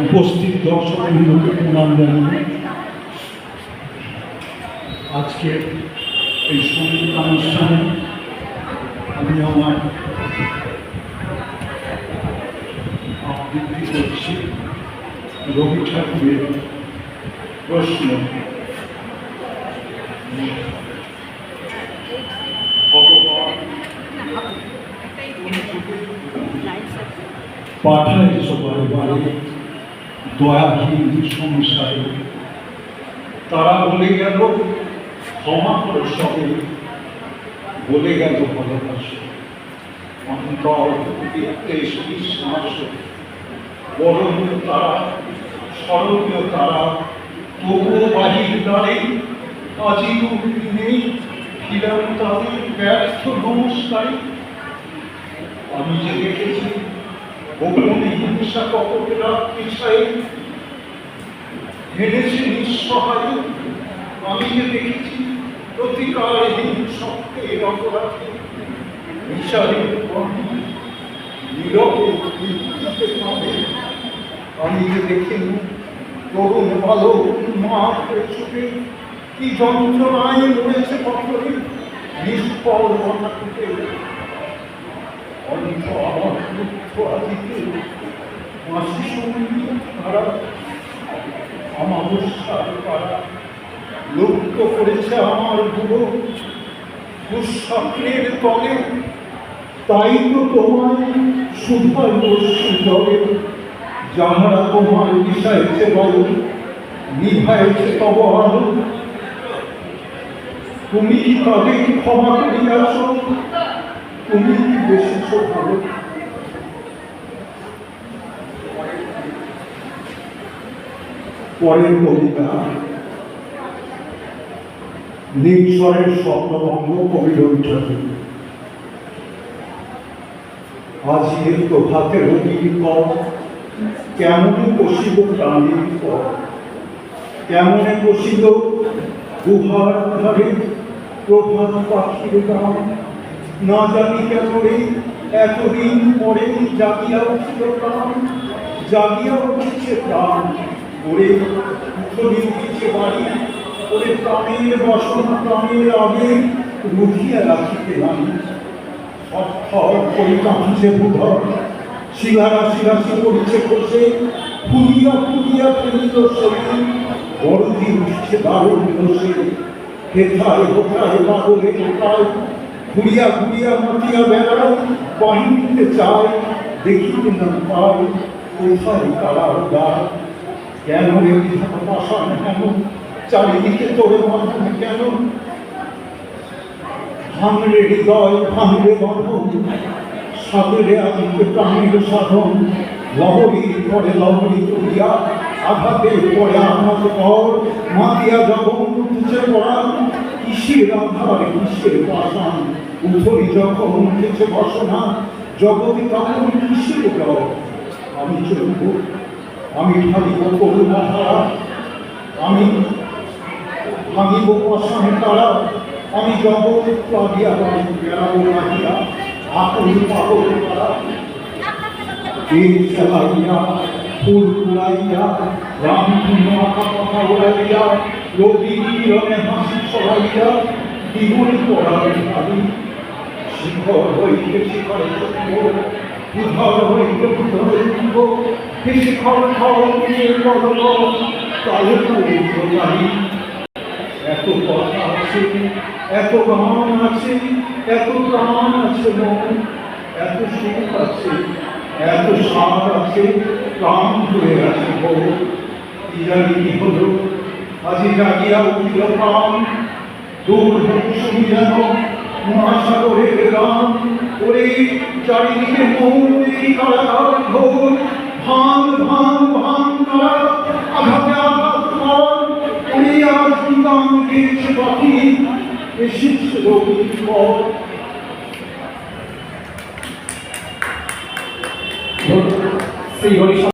উপস্থিত দর্শকবৃন্দকে প্রণাম জানিয়ে আজকের এই সঙ্গীত অনুষ্ঠানে আমি আমার আবৃত্তি করছি রবি ঠাকুরের প্রশ্ন। পাঠাইছ বারে বারে দয়াহীন সংসারে, তারা বলে গেল ক্ষমা করে সবে, বলে গেল ভালোবাসে অন্তর বিশ্বাস। বরণীয় তারা, স্মরণীয় তারা, তবুও বাহির দ্বারে আজিও নেই ফিরাম তাদের ব্যর্থ নমস্কারে। আমি যে দেখেছি গোপনে হিংসা কপটেরা পিছায় হেরেছে নিঃসহায়। আমি যে দেখেছি প্রতিকারহীন শক্তের অপরাধে বিচারের নীরবে মৃত্যুতে পাবে। আমি যে দেখিনি তরুণ বালক মা ছুটে কি যন্ত্রণায় রয়েছে পথরে নিষ্ফল কথা টুটে। অন্ত আমার দুঃখ আদিতে মাসি সঙ্গী তারা আমাবস্যার তারা লুপ্ত করেছে আমার বুড়ো দুঃস্বপ্নের তলে। তাই তো তোমায় সুধার বর্ষি জলে, যাহারা তোমার বিষাইছে বল নিভাইছে তব আলো। তুমি কি তাদের ক্ষমা করিয়াছ? তুমি কি বেশিছ ভালো? পরের কবিতা নীলস্বরের স্বপ্নভঙ্গ, কবি রবি ঠাকুর। আজির প্রভাতের অধিকর কেমনে বসিব প্রাণীর পর, কেমনে বসিল গুহার ধারে প্রভাত পাখির গান। না জানি কেমনে এতদিন পরে জাগিয়া উঠিল প্রাণ, জাগিয়া উঠেছে প্রাণ। ওরে উঠলি উঠেছে বাড়ি, ওরে প্রাণের বসন প্রাণের আগে রুখিয়া রাখিতে আমি। অর্থর করি কাঁপিছে বুধর, শিলারা শিলাসি পড়ছে খসে, ফুলিয়া ফুলিয়া ফেলিল শরীর। বড়দি উঠছে দারুণ দোষে, হেথায় হোথায় বাদলে কোথায় ঘুরিয়া ঘুরিয়া মাতিয়া বেড়ায়। বাহিনীতে চায় দেখিতে না পায় কোথায় তারার দ্বার। কেন রে বিধান পাষাণ হেন, চারিদিকে তোরে বাঁধন কেন? ভাঙরে হৃদয় ভাঙরে বন্ধন, সাগরে আদিকে প্রাণীর সাধন। লহরী পরে লহরী করিয়া আঘাতে পড়ে আঘাত কর, মাতিয়া জগন উঠেছে পড়ান। কিসের আধার কিসের পাষাণ, উঠরি যখন উঠেছে বসনা, জগতে তখন কিসের ডর? আমি চলব, আমি ঢালিব করুণা ধারা, আমি ভাঙিব পাষাণ তারা। আমি জগৎ প্লাবিয়া বেড়াবো রাখিয়া আপন পাগল তারা। তীর চালাইয়া ফুল কুড়াইয়া রামধুন আঁকা কথা উড়াইয়া, রবি কিরণে হাসি ছড়াইয়া দ্বিগুণ পড়াবে ভাবি। শিখর হইতে শিখরে চক্র, উধর হইতে উধরে দিব। শিখর খর নিয়ে বদল কালে কালে প্রকারী। এত কথা আছে, এত গান আছে, এত প্রাণ আছে মন, এত সুখ আছে, এত স্বাদ আছে, প্রাণ ধরে আছে বউ। কি জানি কি হলো আজি জাগিয়া উঠিল প্রাণ, দূর শুনি যেন মহাসাগরের গান। ওরে চারিদিকে মন দেখি কারাগার ঘোর, ভাঙ ভাঙ ভাঙ তারা আঘাতে আঘাত কর। ওরে আজ কি গান গেয়েছে পাখি এসেছে রবির পর। শ্রী হরি